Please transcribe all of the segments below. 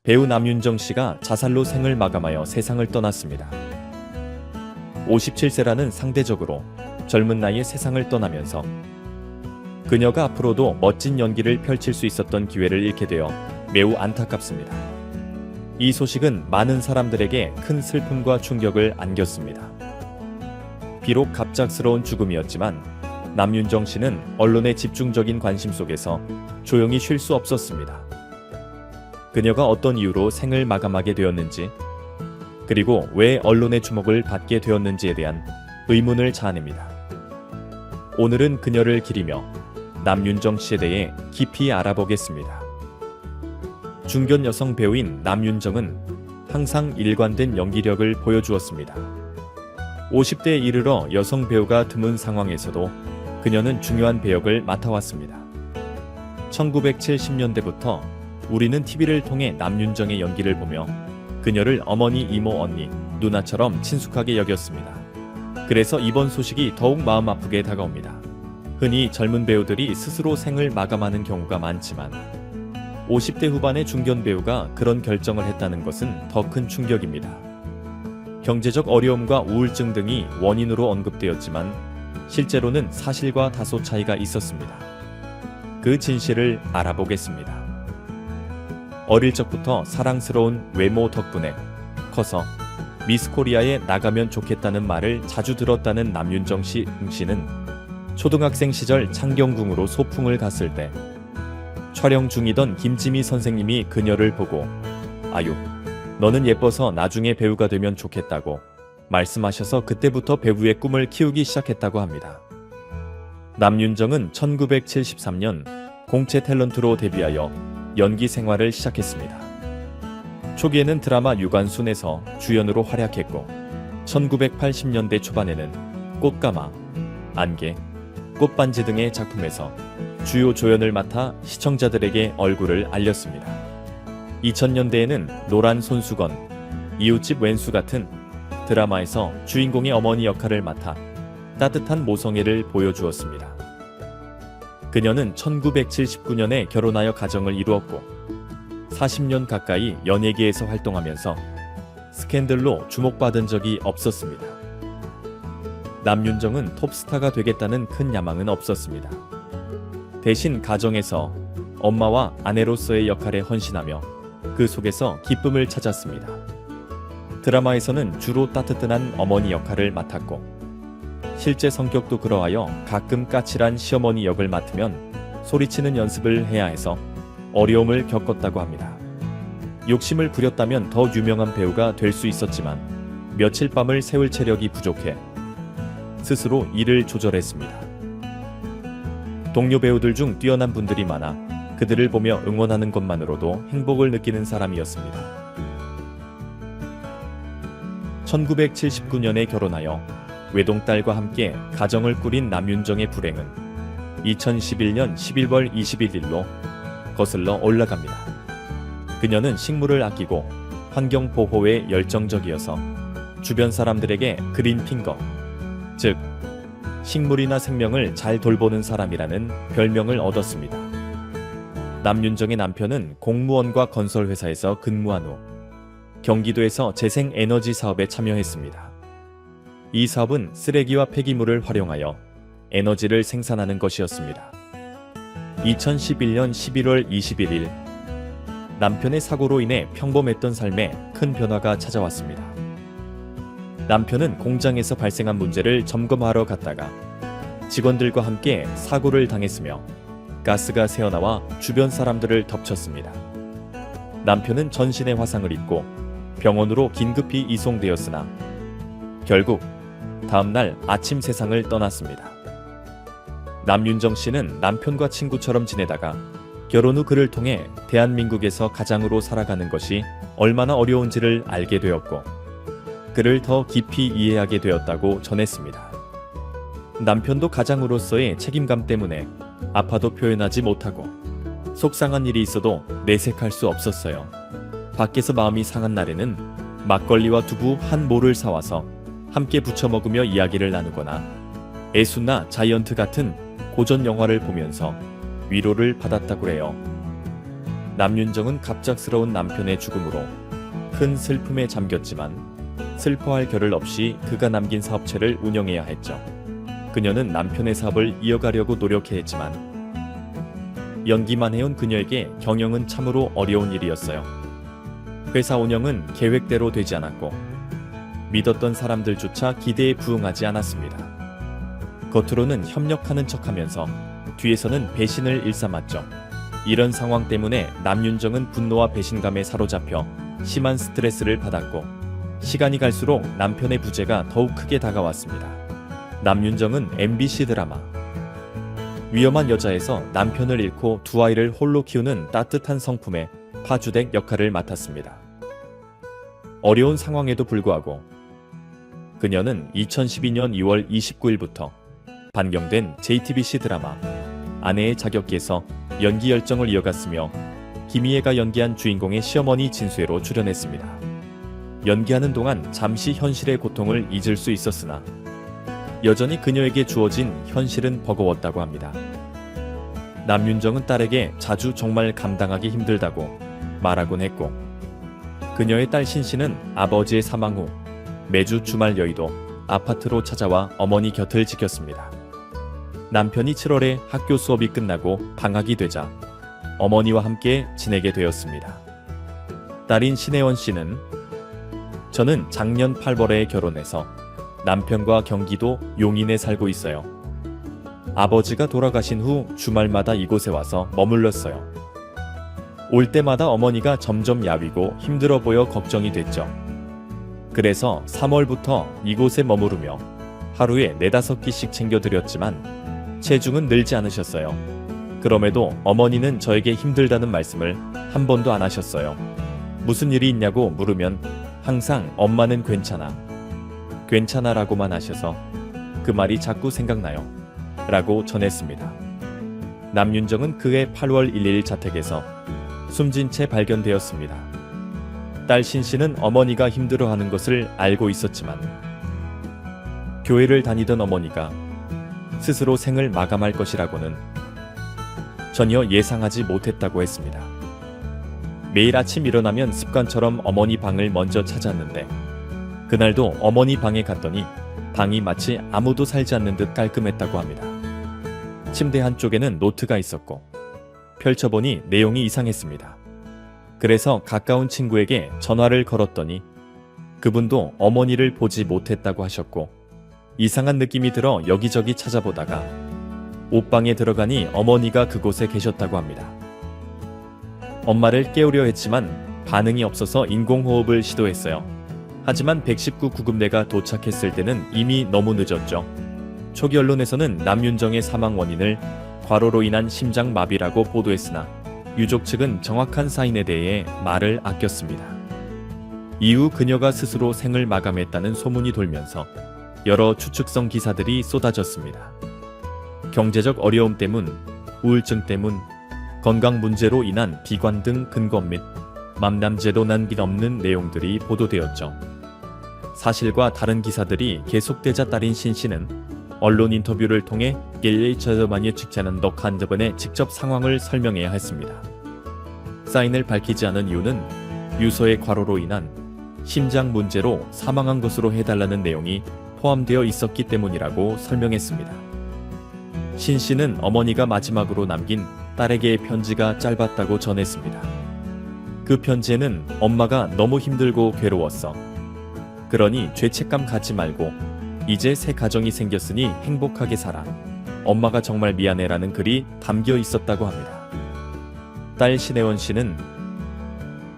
배우 남윤정 씨가 자살로 생을 마감하여 세상을 떠났습니다. 57세라는 상대적으로 젊은 나이에 세상을 떠나면서 그녀가 앞으로도 멋진 연기를 펼칠 수 있었던 기회를 잃게 되어 매우 안타깝습니다. 이 소식은 많은 사람들에게 큰 슬픔과 충격을 안겼습니다. 비록 갑작스러운 죽음이었지만 남윤정 씨는 언론의 집중적인 관심 속에서 조용히 쉴 수 없었습니다. 그녀가 어떤 이유로 생을 마감하게 되었는지, 그리고 왜 언론의 주목을 받게 되었는지에 대한 의문을 자아냅니다. 오늘은 그녀를 기리며 남윤정 씨에 대해 깊이 알아보겠습니다. 중견 여성 배우인 남윤정은 항상 일관된 연기력을 보여주었습니다. 50대에 이르러 여성 배우가 드문 상황에서도 그녀는 중요한 배역을 맡아왔습니다. 1970년대부터 우리는 TV를 통해 남윤정의 연기를 보며 그녀를 어머니, 이모, 언니, 누나처럼 친숙하게 여겼습니다. 그래서 이번 소식이 더욱 마음 아프게 다가옵니다. 흔히 젊은 배우들이 스스로 생을 마감하는 경우가 많지만 50대 후반의 중견 배우가 그런 결정을 했다는 것은 더 큰 충격입니다. 경제적 어려움과 우울증 등이 원인으로 언급되었지만 실제로는 사실과 다소 차이가 있었습니다. 그 진실을 알아보겠습니다. 어릴 적부터 사랑스러운 외모 덕분에 커서 미스 코리아에 나가면 좋겠다는 말을 자주 들었다는 남윤정 씨는 초등학생 시절 창경궁으로 소풍을 갔을 때 촬영 중이던 김지미 선생님이 그녀를 보고 "아유, 너는 예뻐서 나중에 배우가 되면 좋겠다고 말씀하셔서 그때부터 배우의 꿈을 키우기 시작했다고 합니다. 남윤정은 1973년 공채 탤런트로 데뷔하여 연기 생활을 시작했습니다. 초기에는 드라마 유관순에서 주연으로 활약했고 1980년대 초반에는 꽃가마, 안개, 꽃반지 등의 작품에서 주요 조연을 맡아 시청자들에게 얼굴을 알렸습니다. 2000년대에는 노란 손수건, 이웃집 왼수 같은 드라마에서 주인공의 어머니 역할을 맡아 따뜻한 모성애를 보여주었습니다. 그녀는 1979년에 결혼하여 가정을 이루었고 40년 가까이 연예계에서 활동하면서 스캔들로 주목받은 적이 없었습니다. 남윤정은 톱스타가 되겠다는 큰 야망은 없었습니다. 대신 가정에서 엄마와 아내로서의 역할에 헌신하며 그 속에서 기쁨을 찾았습니다. 드라마에서는 주로 따뜻한 어머니 역할을 맡았고 실제 성격도 그러하여 가끔 까칠한 시어머니 역을 맡으면 소리치는 연습을 해야 해서 어려움을 겪었다고 합니다. 욕심을 부렸다면 더 유명한 배우가 될 수 있었지만 며칠 밤을 새울 체력이 부족해 스스로 일을 조절했습니다. 동료 배우들 중 뛰어난 분들이 많아 그들을 보며 응원하는 것만으로도 행복을 느끼는 사람이었습니다. 1979년에 결혼하여 외동딸과 함께 가정을 꾸린 남윤정의 불행은 2011년 11월 21일로 거슬러 올라갑니다. 그녀는 식물을 아끼고 환경 보호에 열정적이어서 주변 사람들에게 그린 핑거, 즉 식물이나 생명을 잘 돌보는 사람이라는 별명을 얻었습니다. 남윤정의 남편은 공무원과 건설회사에서 근무한 후 경기도에서 재생에너지 사업에 참여했습니다. 이 사업은 쓰레기와 폐기물을 활용하여 에너지를 생산하는 것이었습니다. 2011년 11월 21일 남편의 사고로 인해 평범했던 삶에 큰 변화가 찾아왔습니다. 남편은 공장에서 발생한 문제를 점검하러 갔다가 직원들과 함께 사고를 당했으며 가스가 새어나와 주변 사람들을 덮쳤습니다. 남편은 전신에 화상을 입고 병원으로 긴급히 이송되었으나 결국 다음날 아침 세상을 떠났습니다. 남윤정 씨는 남편과 친구처럼 지내다가 결혼 후 그를 통해 대한민국에서 가장으로 살아가는 것이 얼마나 어려운지를 알게 되었고 그를 더 깊이 이해하게 되었다고 전했습니다. 남편도 가장으로서의 책임감 때문에 아파도 표현하지 못하고 속상한 일이 있어도 내색할 수 없었어요. 밖에서 마음이 상한 날에는 막걸리와 두부 한 모를 사와서 함께 부쳐 먹으며 이야기를 나누거나 애수나 자이언트 같은 고전 영화를 보면서 위로를 받았다고 해요. 남윤정은 갑작스러운 남편의 죽음으로 큰 슬픔에 잠겼지만 슬퍼할 겨를 없이 그가 남긴 사업체를 운영해야 했죠. 그녀는 남편의 사업을 이어가려고 노력했지만 연기만 해온 그녀에게 경영은 참으로 어려운 일이었어요. 회사 운영은 계획대로 되지 않았고 믿었던 사람들조차 기대에 부응하지 않았습니다. 겉으로는 협력하는 척하면서 뒤에서는 배신을 일삼았죠. 이런 상황 때문에 남윤정은 분노와 배신감에 사로잡혀 심한 스트레스를 받았고 시간이 갈수록 남편의 부재가 더욱 크게 다가왔습니다. 남윤정은 MBC 드라마 위험한 여자에서 남편을 잃고 두 아이를 홀로 키우는 따뜻한 성품의 파주댁 역할을 맡았습니다. 어려운 상황에도 불구하고 그녀는 2012년 2월 29일부터 반경된 JTBC 드라마 아내의 자격기에서 연기 열정을 이어갔으며 김희애가 연기한 주인공의 시어머니 진수애로 출연했습니다. 연기하는 동안 잠시 현실의 고통을 잊을 수 있었으나 여전히 그녀에게 주어진 현실은 버거웠다고 합니다. 남윤정은 딸에게 자주 정말 감당하기 힘들다고 말하곤 했고 그녀의 딸 신씨는 아버지의 사망 후 매주 주말 여의도 아파트로 찾아와 어머니 곁을 지켰습니다. 남편이 7월에 학교 수업이 끝나고 방학이 되자 어머니와 함께 지내게 되었습니다. 딸인 신혜원 씨는 저는 작년 8월에 결혼해서 남편과 경기도 용인에 살고 있어요. 아버지가 돌아가신 후 주말마다 이곳에 와서 머물렀어요. 올 때마다 어머니가 점점 야위고 힘들어 보여 걱정이 됐죠. 그래서 3월부터 이곳에 머무르며 하루에 4-5끼씩 챙겨드렸지만 체중은 늘지 않으셨어요. 그럼에도 어머니는 저에게 힘들다는 말씀을 한 번도 안 하셨어요. 무슨 일이 있냐고 물으면 항상 엄마는 괜찮아. 괜찮아라고만 하셔서 그 말이 자꾸 생각나요. 라고 전했습니다. 남윤정은 그해 8월 1일 자택에서 숨진 채 발견되었습니다. 딸 신씨는 어머니가 힘들어하는 것을 알고 있었지만 교회를 다니던 어머니가 스스로 생을 마감할 것이라고는 전혀 예상하지 못했다고 했습니다. 매일 아침 일어나면 습관처럼 어머니 방을 먼저 찾았는데 그날도 어머니 방에 갔더니 방이 마치 아무도 살지 않는 듯 깔끔했다고 합니다. 침대 한쪽에는 노트가 있었고 펼쳐보니 내용이 이상했습니다. 그래서 가까운 친구에게 전화를 걸었더니 그분도 어머니를 보지 못했다고 하셨고 이상한 느낌이 들어 여기저기 찾아보다가 옷방에 들어가니 어머니가 그곳에 계셨다고 합니다. 엄마를 깨우려 했지만 반응이 없어서 인공호흡을 시도했어요. 하지만 119 구급대가 도착했을 때는 이미 너무 늦었죠. 초기 언론에서는 남윤정의 사망 원인을 과로로 인한 심장마비라고 보도했으나 유족 측은 정확한 사인에 대해 말을 아꼈습니다. 이후 그녀가 스스로 생을 마감했다는 소문이 돌면서 여러 추측성 기사들이 쏟아졌습니다. 경제적 어려움 때문, 우울증 때문, 건강 문제로 인한 비관 등 근거 및 맘남제도 난기 없는 내용들이 보도되었죠. 사실과 다른 기사들이 계속되자 딸인 신씨는 언론 인터뷰를 통해 겔레이처더만이 직자는 덕한드번에 직접 상황을 설명해야 했습니다. 사인을 밝히지 않은 이유는 유서의 과로로 인한 심장 문제로 사망한 것으로 해달라는 내용이 포함되어 있었기 때문이라고 설명했습니다. 신씨는 어머니가 마지막으로 남긴 딸에게의 편지가 짧았다고 전했습니다. 그 편지에는 엄마가 너무 힘들고 괴로웠어. 그러니 죄책감 갖지 말고 이제 새 가정이 생겼으니 행복하게 살아. 엄마가 정말 미안해라는 글이 담겨 있었다고 합니다. 딸 신혜원 씨는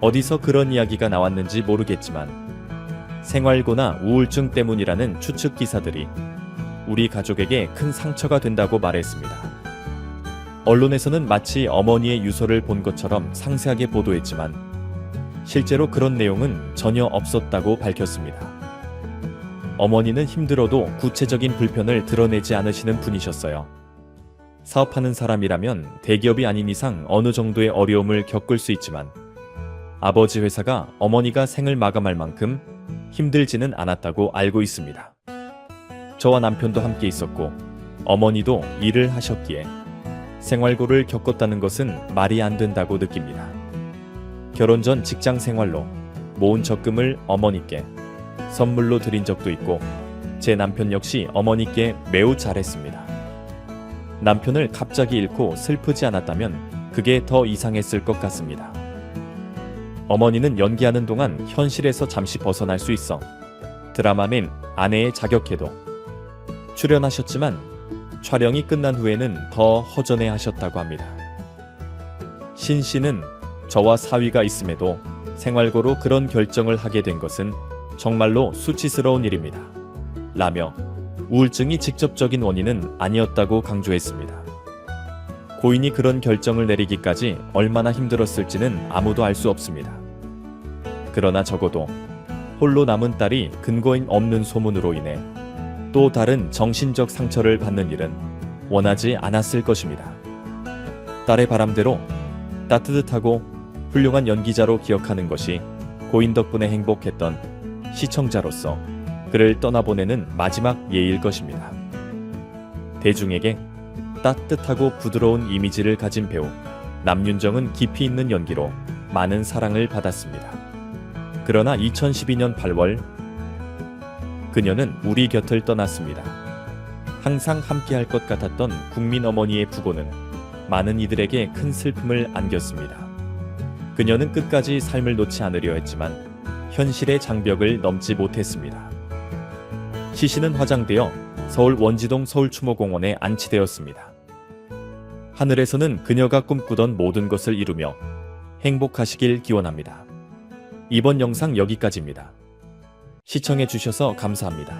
어디서 그런 이야기가 나왔는지 모르겠지만 생활고나 우울증 때문이라는 추측 기사들이 우리 가족에게 큰 상처가 된다고 말했습니다. 언론에서는 마치 어머니의 유서를 본 것처럼 상세하게 보도했지만 실제로 그런 내용은 전혀 없었다고 밝혔습니다. 어머니는 힘들어도 구체적인 불편을 드러내지 않으시는 분이셨어요. 사업하는 사람이라면 대기업이 아닌 이상 어느 정도의 어려움을 겪을 수 있지만 아버지 회사가 어머니가 생을 마감할 만큼 힘들지는 않았다고 알고 있습니다. 저와 남편도 함께 있었고 어머니도 일을 하셨기에 생활고를 겪었다는 것은 말이 안 된다고 느낍니다. 결혼 전 직장 생활로 모은 적금을 어머니께 선물로 드린 적도 있고 제 남편 역시 어머니께 매우 잘했습니다. 남편을 갑자기 잃고 슬프지 않았다면 그게 더 이상했을 것 같습니다. 어머니는 연기하는 동안 현실에서 잠시 벗어날 수 있어 드라마맨 아내의 자격회도 출연하셨지만 촬영이 끝난 후에는 더 허전해 하셨다고 합니다. 신 씨는 저와 사위가 있음에도 생활고로 그런 결정을 하게 된 것은 정말로 수치스러운 일입니다. 라며 우울증이 직접적인 원인은 아니었다고 강조했습니다. 고인이 그런 결정을 내리기까지 얼마나 힘들었을지는 아무도 알 수 없습니다. 그러나 적어도 홀로 남은 딸이 근거 없는 소문으로 인해 또 다른 정신적 상처를 받는 일은 원하지 않았을 것입니다. 딸의 바람대로 따뜻하고 훌륭한 연기자로 기억하는 것이 고인 덕분에 행복했던 시청자로서 그를 떠나보내는 마지막 예일 것입니다. 대중에게 따뜻하고 부드러운 이미지를 가진 배우 남윤정은 깊이 있는 연기로 많은 사랑을 받았습니다. 그러나 2012년 8월 그녀는 우리 곁을 떠났습니다. 항상 함께할 것 같았던 국민 어머니의 부고는 많은 이들에게 큰 슬픔을 안겼습니다. 그녀는 끝까지 삶을 놓지 않으려 했지만 현실의 장벽을 넘지 못했습니다. 시신은 화장되어 서울 원지동 서울추모공원에 안치되었습니다. 하늘에서는 그녀가 꿈꾸던 모든 것을 이루며 행복하시길 기원합니다. 이번 영상 여기까지입니다. 시청해주셔서 감사합니다.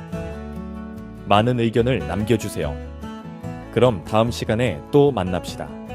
많은 의견을 남겨주세요. 그럼 다음 시간에 또 만납시다.